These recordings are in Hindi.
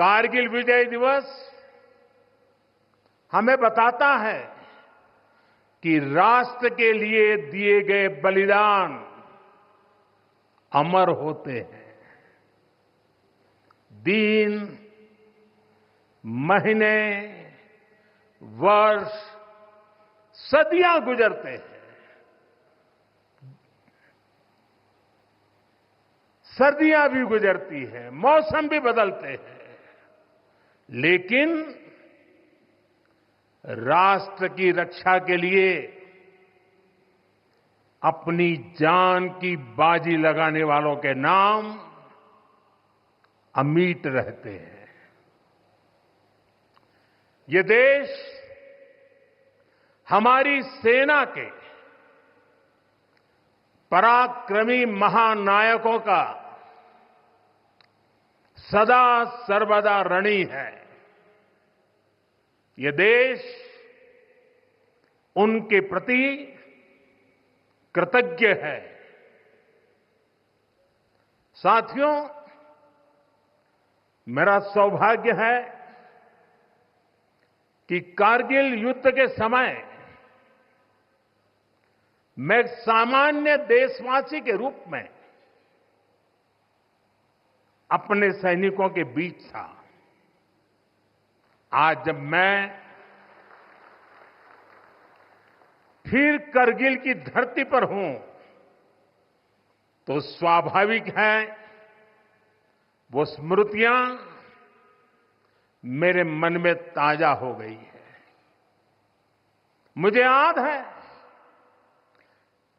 कारगिल विजय दिवस हमें बताता है कि राष्ट्र के लिए दिए गए बलिदान अमर होते हैं। दिन, महीने, वर्ष, सदियां गुजरते हैं, सर्दियां भी गुजरती हैं, मौसम भी बदलते हैं, लेकिन राष्ट्र की रक्षा के लिए अपनी जान की बाजी लगाने वालों के नाम अमिट रहते हैं। ये देश हमारी सेना के पराक्रमी महानायकों का सदा सर्वदा ऋणी है। ये देश उनके प्रति कृतज्ञ है। साथियों, मेरा सौभाग्य है कि कारगिल युद्ध के समय मैं एक सामान्य देशवासी के रूप में अपने सैनिकों के बीच था। आज जब मैं फिर करगिल की धरती पर हूं, तो स्वाभाविक है वो स्मृतियां मेरे मन में ताजा हो गई है। मुझे याद है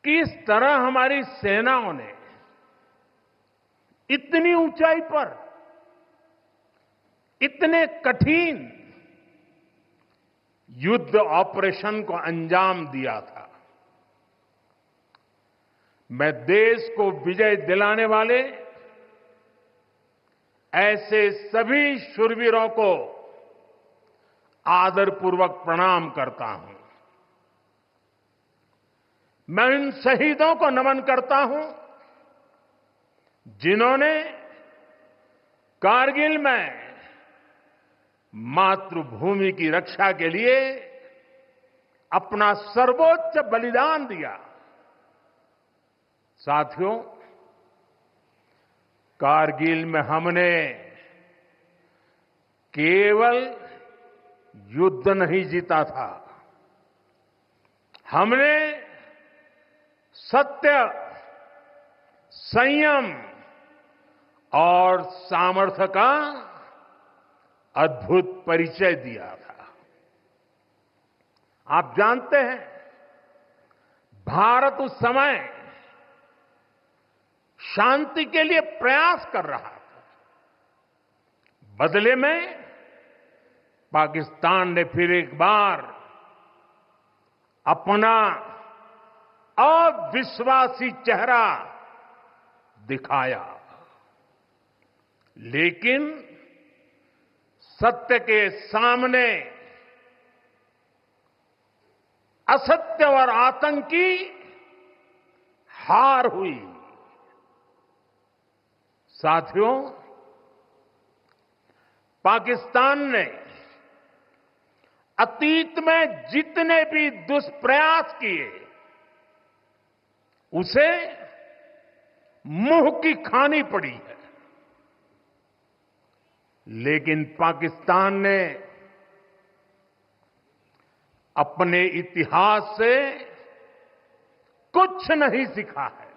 किस तरह हमारी सेनाओं ने इतनी ऊंचाई पर इतने कठिन युद्ध ऑपरेशन को अंजाम दिया था। मैं देश को विजय दिलाने वाले ऐसे सभी शूरवीरों को आदरपूर्वक प्रणाम करता हूं। मैं उन शहीदों को नमन करता हूं जिन्होंने कारगिल में मातृभूमि की रक्षा के लिए अपना सर्वोच्च बलिदान दिया। साथियों, कारगिल में हमने केवल युद्ध नहीं जीता था, हमने सत्य, संयम और सामर्थ्य का अद्भुत परिचय दिया था। आप जानते हैं, भारत उस समय शांति के लिए प्रयास कर रहा था। बदले में पाकिस्तान ने फिर एक बार अपना अविश्वासी चेहरा दिखाया। लेकिन सत्य के सामने असत्य और आतंक की हार हुई। साथियों, पाकिस्तान ने अतीत में जितने भी दुष्प्रयास किए, उसे मुंह की खानी पड़ी है। लेकिन पाकिस्तान ने अपने इतिहास से कुछ नहीं सीखा है।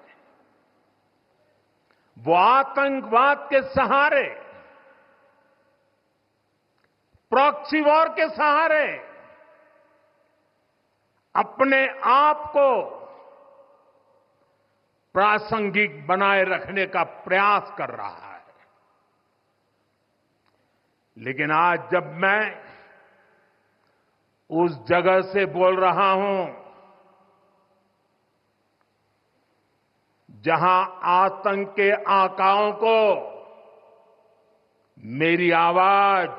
वो आतंकवाद के सहारे, प्रॉक्सी वॉर के सहारे अपने आप को प्रासंगिक बनाए रखने का प्रयास कर रहा है। लेकिन आज जब मैं उस जगह से बोल रहा हूं जहां आतंक के आकाओं को मेरी आवाज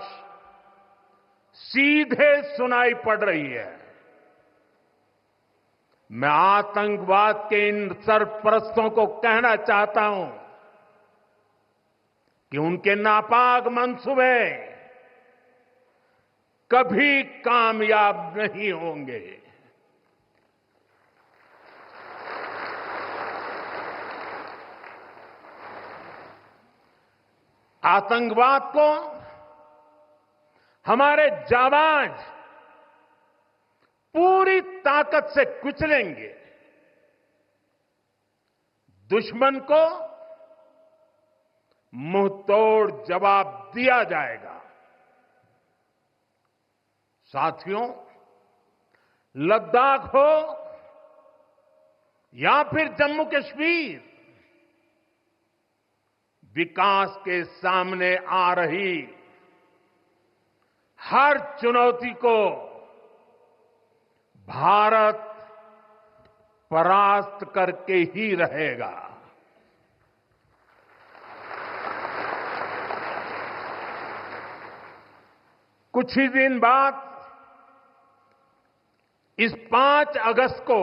सीधे सुनाई पड़ रही है, मैं आतंकवाद के इन सरपरस्तों को कहना चाहता हूं कि उनके नापाक मंसूबे कभी कामयाब नहीं होंगे। आतंकवाद को हमारे जाबाज पूरी ताकत से कुचलेंगे। दुश्मन को मुंहतोड़ जवाब दिया जाएगा। साथियों, लद्दाख हो या फिर जम्मू कश्मीर, विकास के सामने आ रही हर चुनौती को भारत परास्त करके ही रहेगा। कुछ ही दिन बाद इस 5 अगस्त को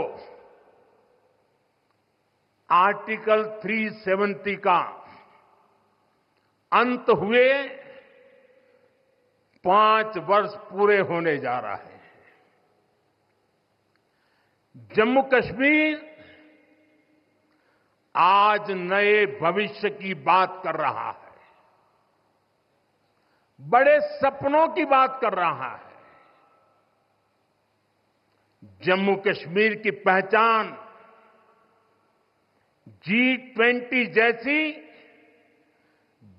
आर्टिकल 370 का अंत हुए 5 वर्ष पूरे होने जा रहे हैं। जम्मू कश्मीर आज नए भविष्य की बात कर रहा है, बड़े सपनों की बात कर रहा है। जम्मू कश्मीर की पहचान G20 जैसी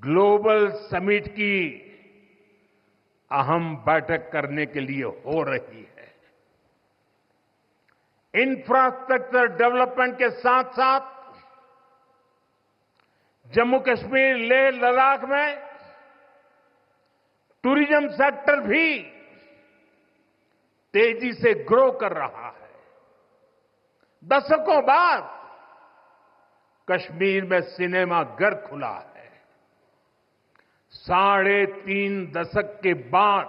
ग्लोबल समिट की अहम बैठक करने के लिए हो रही है। इंफ्रास्ट्रक्चर डेवलपमेंट के साथ साथ जम्मू कश्मीर लेह लद्दाख में टूरिज्म सेक्टर भी तेजी से ग्रो कर रहा है। दशकों बाद कश्मीर में सिनेमा घर खुला है। 3.5 दशक के बाद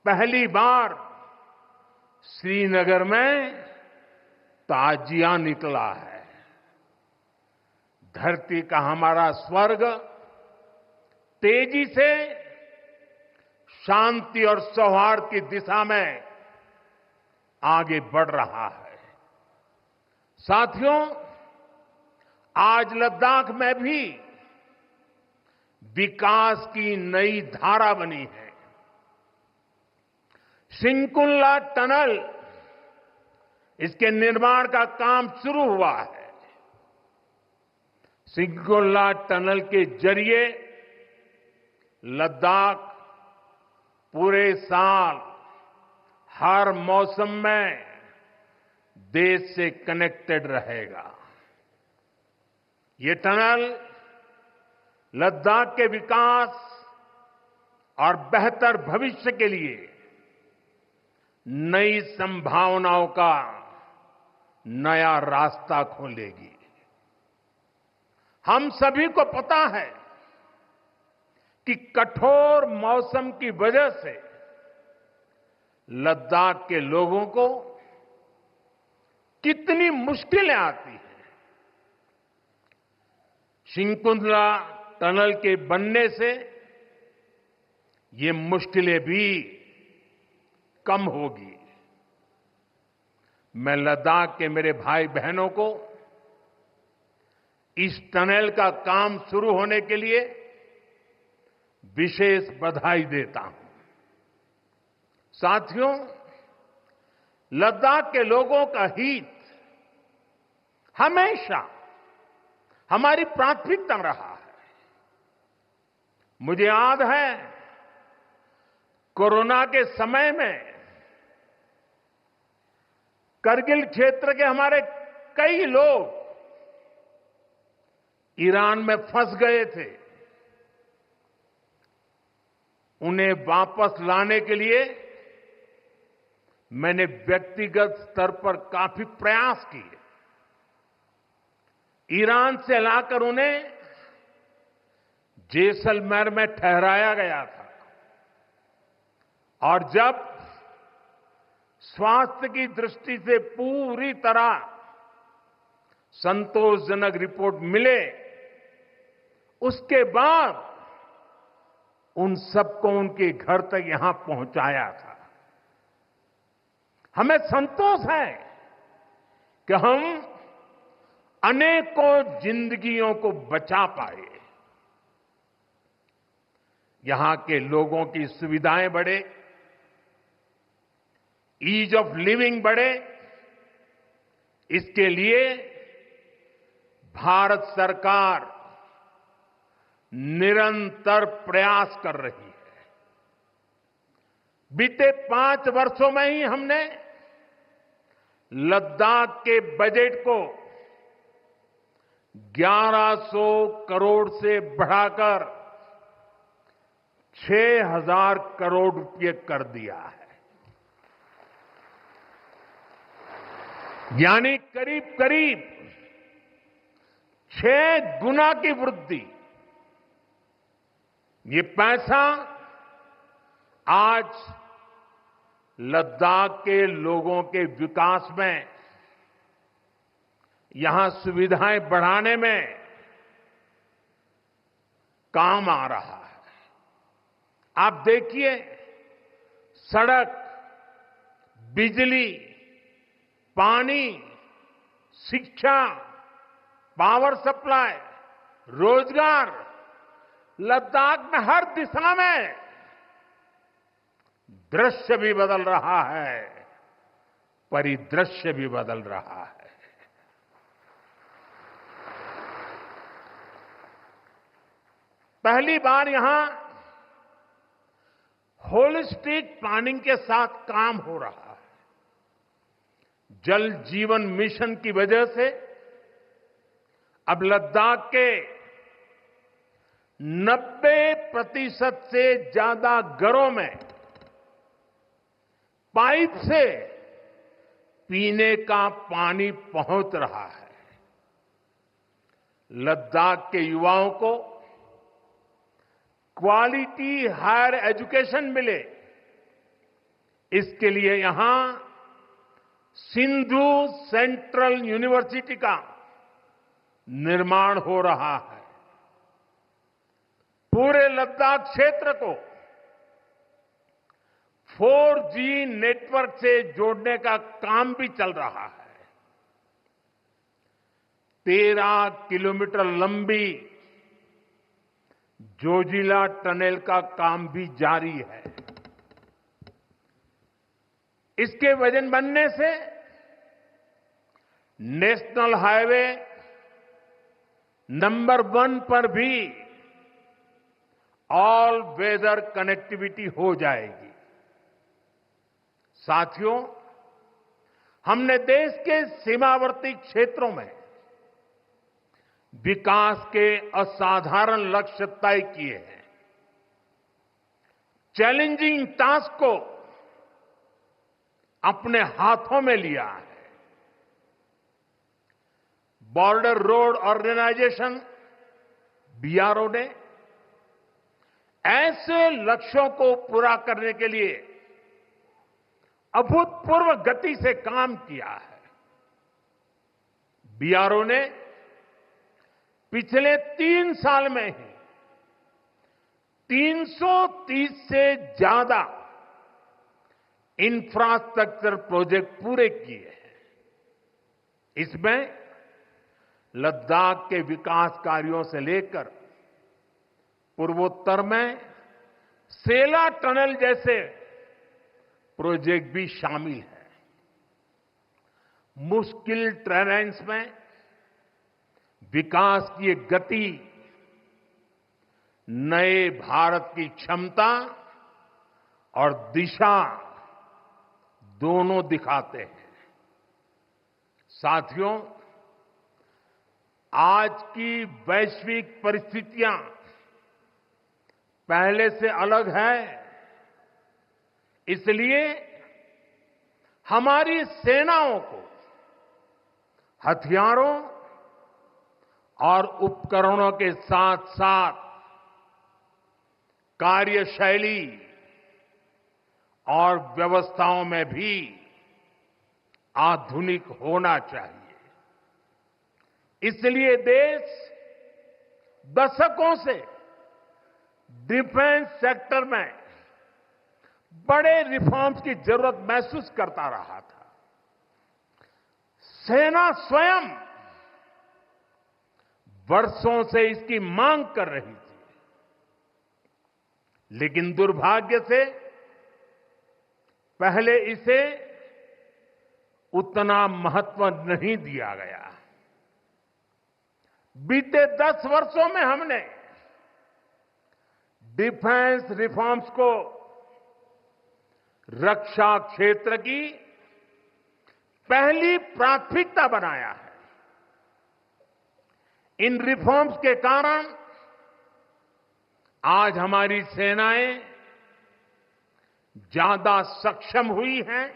पहली बार श्रीनगर में ताजिया निकला है। धरती का हमारा स्वर्ग तेजी से शांति और सौहार्द की दिशा में आगे बढ़ रहा है। साथियों, आज लद्दाख में भी विकास की नई धारा बनी है। सिंकुल्ला टनल, इसके निर्माण का काम शुरू हुआ है। सिंकुल्ला टनल के जरिए लद्दाख पूरे साल हर मौसम में देश से कनेक्टेड रहेगा। ये टनल लद्दाख के विकास और बेहतर भविष्य के लिए नई संभावनाओं का नया रास्ता खोलेगी। हम सभी को पता है कि कठोर मौसम की वजह से लद्दाख के लोगों को कितनी मुश्किलें आती हैं। सिंकुल्ला टनल के बनने से ये मुश्किलें भी कम होगी। मैं लद्दाख के मेरे भाई बहनों को इस टनल का काम शुरू होने के लिए विशेष बधाई देता हूं। साथियों, लद्दाख के लोगों का हित हमेशा हमारी प्राथमिकता रहा है। मुझे याद है, कोरोना के समय में करगिल क्षेत्र के हमारे कई लोग ईरान में फंस गए थे। उन्हें वापस लाने के लिए मैंने व्यक्तिगत स्तर पर काफी प्रयास किए। ईरान से लाकर उन्हें जैसलमेर में ठहराया गया था और जब स्वास्थ्य की दृष्टि से पूरी तरह संतोषजनक रिपोर्ट मिले, उसके बाद उन सबको उनके घर तक यहां पहुंचाया था। हमें संतोष है कि हम अनेकों जिंदगियों को बचा पाए। यहां के लोगों की सुविधाएं बढ़े, ईज ऑफ लिविंग बढ़े, इसके लिए भारत सरकार निरंतर प्रयास कर रही है। बीते 5 वर्षों में ही हमने लद्दाख के बजट को 1100 करोड़ से बढ़ाकर 6000 करोड़ रुपए कर दिया है। यानी करीब करीब 6 गुना की वृद्धि। ये पैसा आज लद्दाख के लोगों के विकास में, यहां सुविधाएं बढ़ाने में काम आ रहा है। आप देखिए, सड़क, बिजली, पानी, शिक्षा, पावर सप्लाई, रोजगार, लद्दाख में हर दिशा में दृश्य भी बदल रहा है, परिदृश्य भी बदल रहा है। पहली बार यहां होलिस्टिक प्लानिंग के साथ काम हो रहा है। जल जीवन मिशन की वजह से अब लद्दाख के 90% से ज्यादा घरों में पाइप से पीने का पानी पहुंच रहा है। लद्दाख के युवाओं को क्वालिटी हायर एजुकेशन मिले, इसके लिए यहां सिंधु सेंट्रल यूनिवर्सिटी का निर्माण हो रहा है। पूरे लद्दाख क्षेत्र को 4G नेटवर्क से जोड़ने का काम भी चल रहा है। 13 किलोमीटर लंबी जोजिला टनल का काम भी जारी है। इसके वजन बनने से नेशनल हाईवे नंबर 1 पर भी ऑल वेदर कनेक्टिविटी हो जाएगी। साथियों, हमने देश के सीमावर्ती क्षेत्रों में विकास के असाधारण लक्ष्य तय किए हैं। चैलेंजिंग टास्क को अपने हाथों में लिया है। बॉर्डर रोड ऑर्गेनाइजेशन बीआरओ ने ऐसे लक्ष्यों को पूरा करने के लिए अभूतपूर्व गति से काम किया है। बीआरओ ने पिछले 3 साल में ही 330 से ज्यादा इंफ्रास्ट्रक्चर प्रोजेक्ट पूरे किए हैं। इसमें लद्दाख के विकास कार्यों से लेकर पूर्वोत्तर में सेला टनल जैसे प्रोजेक्ट भी शामिल है। मुश्किल टेरेन्स में विकास की एक गति नए भारत की क्षमता और दिशा दोनों दिखाते हैं। साथियों, आज की वैश्विक परिस्थितियां पहले से अलग है। इसलिए हमारी सेनाओं को हथियारों और उपकरणों के साथ साथ कार्यशैली और व्यवस्थाओं में भी आधुनिक होना चाहिए। इसलिए देश दशकों से डिफेंस सेक्टर में बड़े रिफॉर्म्स की जरूरत महसूस करता रहा था। सेना स्वयं वर्षों से इसकी मांग कर रही थी, लेकिन दुर्भाग्य से पहले इसे उतना महत्व नहीं दिया गया। बीते 10 वर्षों में हमने डिफेंस रिफॉर्म्स को रक्षा क्षेत्र की पहली प्राथमिकता बनाया है। इन रिफॉर्म्स के कारण आज हमारी सेनाएं ज्यादा सक्षम हुई हैं,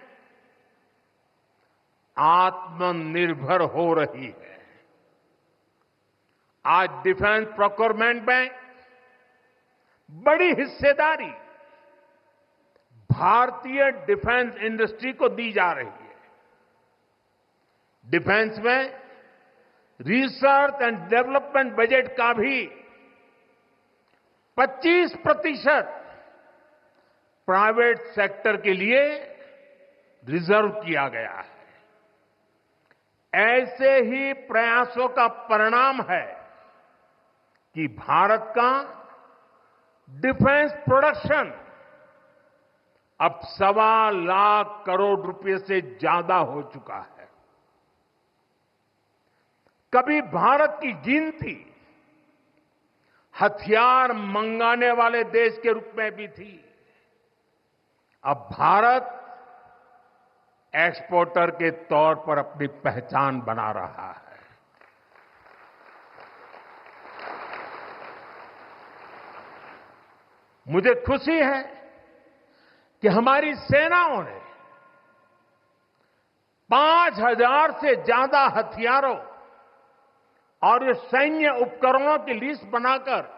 आत्मनिर्भर हो रही है। आज डिफेंस प्रोक्योरमेंट में बड़ी हिस्सेदारी भारतीय डिफेंस इंडस्ट्री को दी जा रही है। डिफेंस में रिसर्च एंड डेवलपमेंट बजट का भी 25% प्राइवेट सेक्टर के लिए रिजर्व किया गया है। ऐसे ही प्रयासों का परिणाम है कि भारत का डिफेंस प्रोडक्शन अब 1.25 लाख करोड़ रुपए से ज्यादा हो चुका है। कभी भारत की गिनती हथियार मंगाने वाले देश के रूप में भी थी। अब भारत एक्सपोर्टर के तौर पर अपनी पहचान बना रहा है। मुझे खुशी है कि हमारी सेनाओं ने 5,000 से ज्यादा हथियारों और ये सैन्य उपकरणों की लिस्ट बनाकर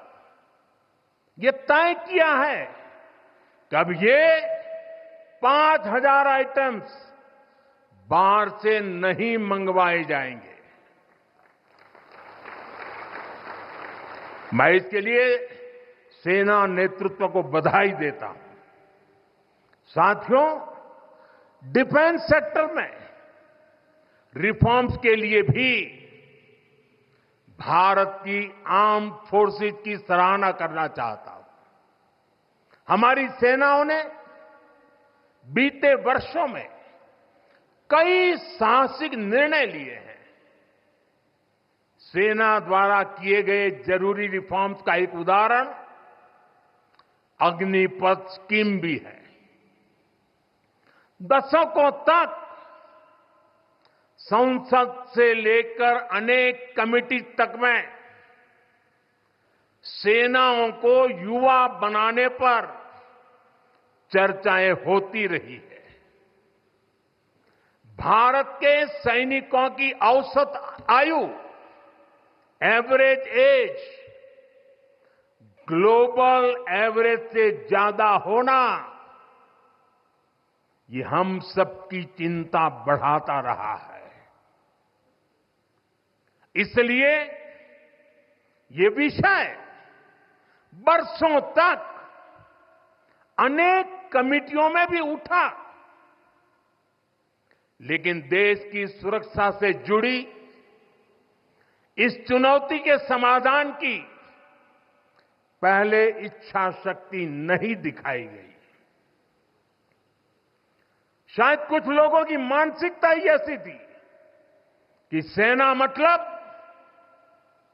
ये तय किया है कि अब ये 5,000 आइटम्स बाहर से नहीं मंगवाए जाएंगे। मैं इसके लिए सेना नेतृत्व को बधाई देता हूं। साथियों, डिफेंस सेक्टर में रिफॉर्म्स के लिए भी भारत की आर्म्ड फोर्सेस की सराहना करना चाहता हूं। हमारी सेनाओं ने बीते वर्षों में कई साहसिक निर्णय लिए हैं। सेना द्वारा किए गए जरूरी रिफॉर्म्स का एक उदाहरण अग्निपथ स्कीम भी है। दशकों तक संसद से लेकर अनेक कमेटी तक में सेनाओं को युवा बनाने पर चर्चाएं होती रही है। भारत के सैनिकों की औसत आयु, एवरेज एज, ग्लोबल एवरेज से ज्यादा होना, ये हम सबकी चिंता बढ़ाता रहा है। इसलिए ये विषय वर्षों तक अनेक कमिटियों में भी उठा, लेकिन देश की सुरक्षा से जुड़ी इस चुनौती के समाधान की पहले इच्छा शक्ति नहीं दिखाई गई। शायद कुछ लोगों की मानसिकता ही ऐसी थी कि सेना मतलब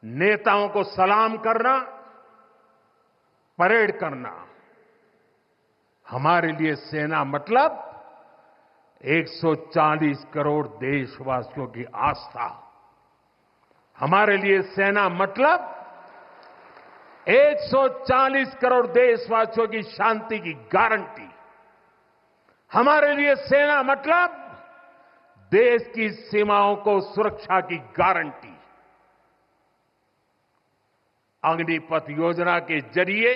नेताओं को सलाम करना, परेड करना। हमारे लिए सेना मतलब 140 करोड़ देशवासियों की आस्था। हमारे लिए सेना मतलब 140 करोड़ देशवासियों की शांति की गारंटी। हमारे लिए सेना मतलब देश की सीमाओं को सुरक्षा की गारंटी। अग्निपथ योजना के जरिए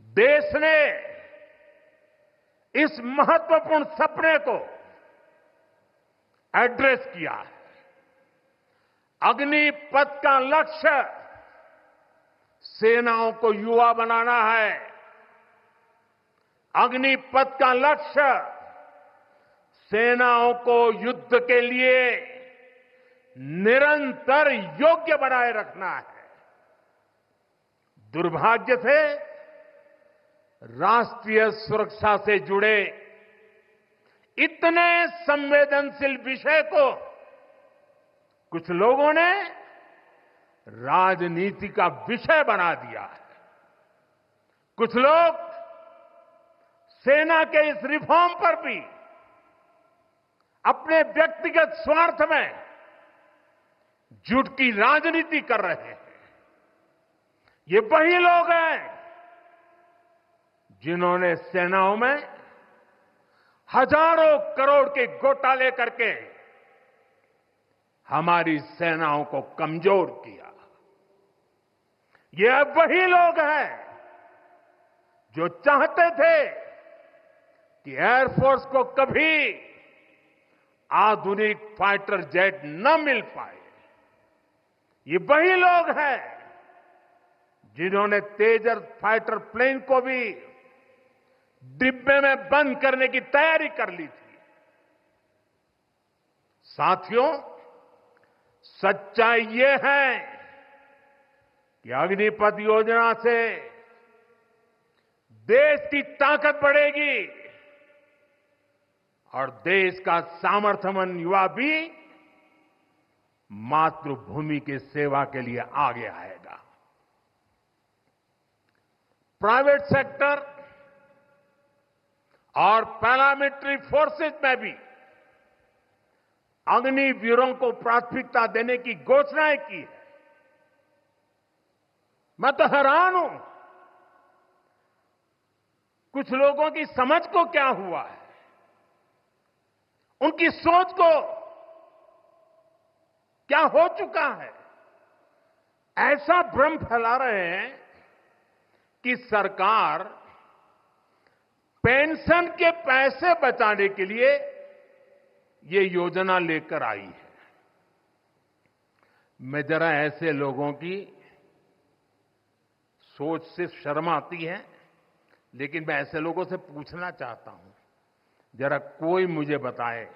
देश ने इस महत्वपूर्ण सपने को एड्रेस किया है। अग्निपथ का लक्ष्य सेनाओं को युवा बनाना है। अग्निपथ का लक्ष्य सेनाओं को युद्ध के लिए निरंतर योग्य बनाए रखना है। दुर्भाग्य से राष्ट्रीय सुरक्षा से जुड़े इतने संवेदनशील विषय को कुछ लोगों ने राजनीति का विषय बना दिया है। कुछ लोग सेना के इस रिफॉर्म पर भी अपने व्यक्तिगत स्वार्थ में झूठ की राजनीति कर रहे हैं। ये वही लोग हैं जिन्होंने सेनाओं में हजारों करोड़ के घोटाले करके हमारी सेनाओं को कमजोर किया। ये वही लोग हैं जो चाहते थे कि एयरफोर्स को कभी आधुनिक फाइटर जेट न मिल पाए। ये वही लोग हैं जिन्होंने तेजस फाइटर प्लेन को भी डिब्बे में बंद करने की तैयारी कर ली थी। साथियों, सच्चाई ये है कि अग्निपथ योजना से देश की ताकत बढ़ेगी और देश का सामर्थ्यवान युवा भी मातृभूमि की सेवा के लिए आगे आएगा। प्राइवेट सेक्टर और पैरामिलिट्री फोर्सेस में भी अग्निवीरों को प्राथमिकता देने की घोषणाएं की है। मैं तो हैरान हूं, कुछ लोगों की समझ को क्या हुआ है, उनकी सोच को क्या हो चुका है। ऐसा भ्रम फैला रहे हैं कि सरकार पेंशन के पैसे बचाने के लिए ये योजना लेकर आई है। मैं जरा ऐसे लोगों की सोच से शर्म आती है, लेकिन मैं ऐसे लोगों से पूछना चाहता हूं, जरा कोई मुझे बताए,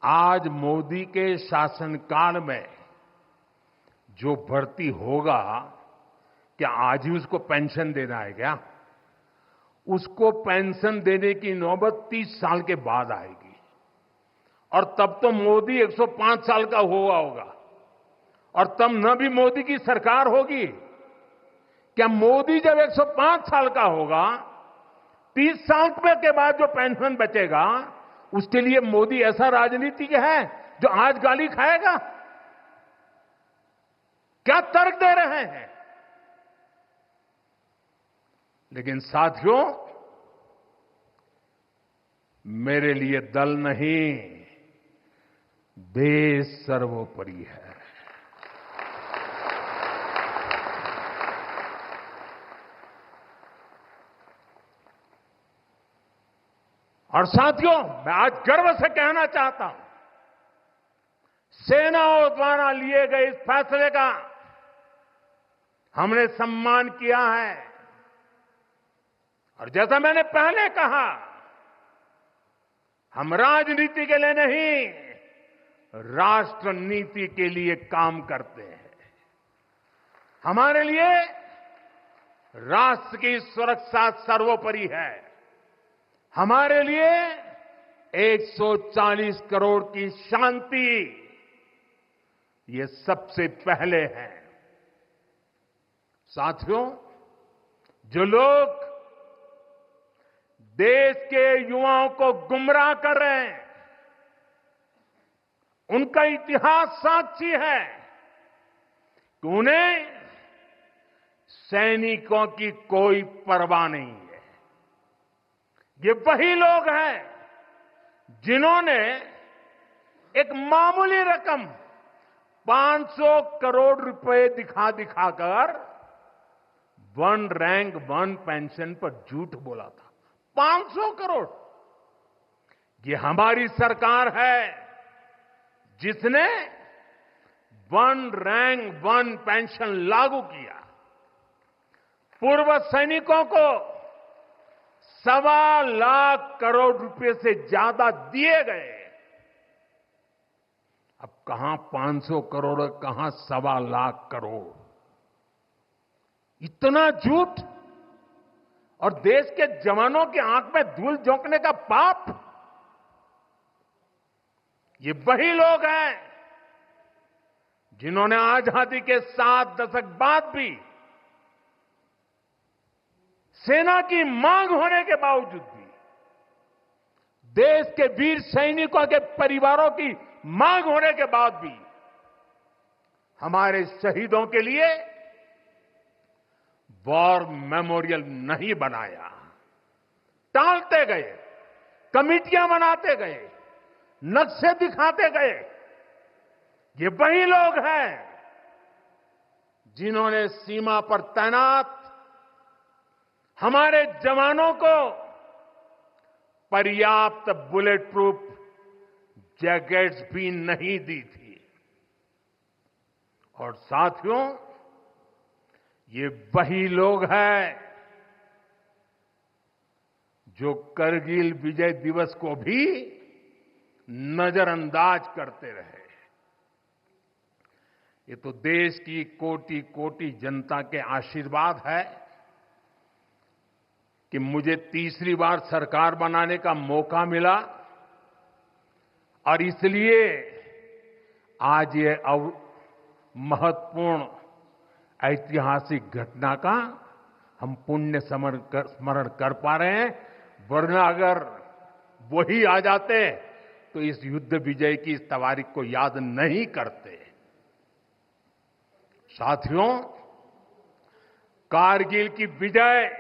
आज मोदी के शासनकाल में जो भर्ती होगा, क्या आज ही उसको पेंशन देना है क्या? उसको पेंशन देने की नौबत 30 साल के बाद आएगी और तब तो मोदी 105 साल का हुआ होगा और तब न भी मोदी की सरकार होगी। क्या मोदी जब 105 साल का होगा, 30 साल के बाद जो पेंशन बचेगा उसके लिए मोदी ऐसा राजनीतिक है जो आज गाली खाएगा? क्या तर्क दे रहे हैं? लेकिन साथियों, मेरे लिए दल नहीं, देश सर्वोपरि है। और साथियों, मैं आज गर्व से कहना चाहता हूं, सेनाओं द्वारा लिए गए इस फैसले का हमने सम्मान किया है। और जैसा मैंने पहले कहा, हम राजनीति के लिए नहीं, राष्ट्र नीति के लिए काम करते हैं। हमारे लिए राष्ट्र की सुरक्षा सर्वोपरि है। हमारे लिए 140 करोड़ की शांति ये सबसे पहले है। साथियों, जो लोग देश के युवाओं को गुमराह कर रहे हैं, उनका इतिहास साक्षी है कि उन्हें सैनिकों की कोई परवाह नहीं है। ये वही लोग हैं जिन्होंने एक मामूली रकम 500 करोड़ रुपए दिखाकर वन रैंक वन पेंशन पर झूठ बोला था। 500 करोड़। ये हमारी सरकार है जिसने वन रैंक वन पेंशन लागू किया। पूर्व सैनिकों को 1.25 करोड़ रुपए से ज्यादा दिए गए। अब कहां 500 करोड़, कहां 1.25 करोड़। इतना झूठ और देश के जवानों की आंख में धूल झोंकने का पाप। ये वही लोग हैं जिन्होंने आजादी के 7 दशक बाद भी सेना की मांग होने के बावजूद भी, देश के वीर सैनिकों के परिवारों की मांग होने के बाद भी हमारे शहीदों के लिए वॉर मेमोरियल नहीं बनाया। टालते गए, कमिटियां बनाते गए, नक्शे दिखाते गए। ये वही लोग हैं जिन्होंने सीमा पर तैनात हमारे जवानों को पर्याप्त बुलेट प्रूफ जैकेट्स भी नहीं दी थी। और साथियों, ये वही लोग हैं जो करगिल विजय दिवस को भी नजरअंदाज करते रहे। ये तो देश की कोटि कोटि जनता के आशीर्वाद है कि मुझे तीसरी बार सरकार बनाने का मौका मिला और इसलिए आज ये महत्वपूर्ण ऐतिहासिक घटना का हम पुण्य स्मरण कर पा रहे हैं। वरना अगर वही आ जाते तो इस युद्ध विजय की इस तारीख को याद नहीं करते। साथियों, कारगिल की विजय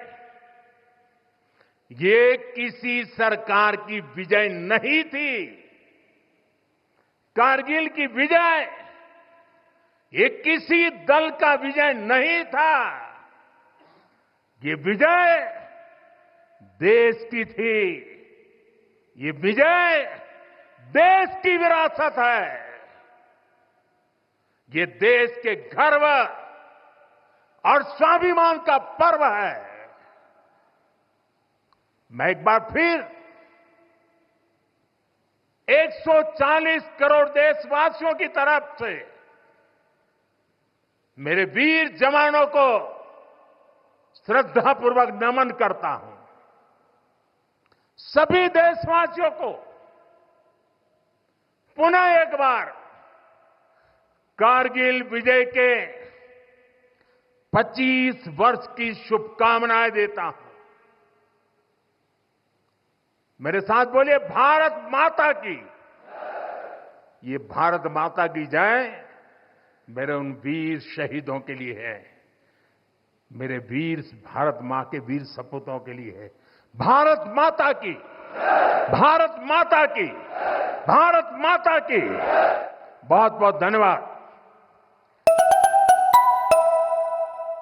ये किसी सरकार की विजय नहीं थी। कारगिल की विजय ये किसी दल का विजय नहीं था। ये विजय देश की थी। ये विजय देश की विरासत है। ये देश के गर्व और स्वाभिमान का पर्व है। मैं एक बार फिर 140 करोड़ देशवासियों की तरफ से मेरे वीर जवानों को श्रद्धापूर्वक नमन करता हूं। सभी देशवासियों को पुनः एक बार कारगिल विजय के 25 वर्ष की शुभकामनाएं देता हूं। मेरे साथ बोलिए, भारत माता की। ये भारत माता की जय मेरे उन वीर शहीदों के लिए है, मेरे वीर भारत मां के वीर सपूतों के लिए है। भारत माता की, भारत माता की, भारत माता की। बहुत बहुत धन्यवाद।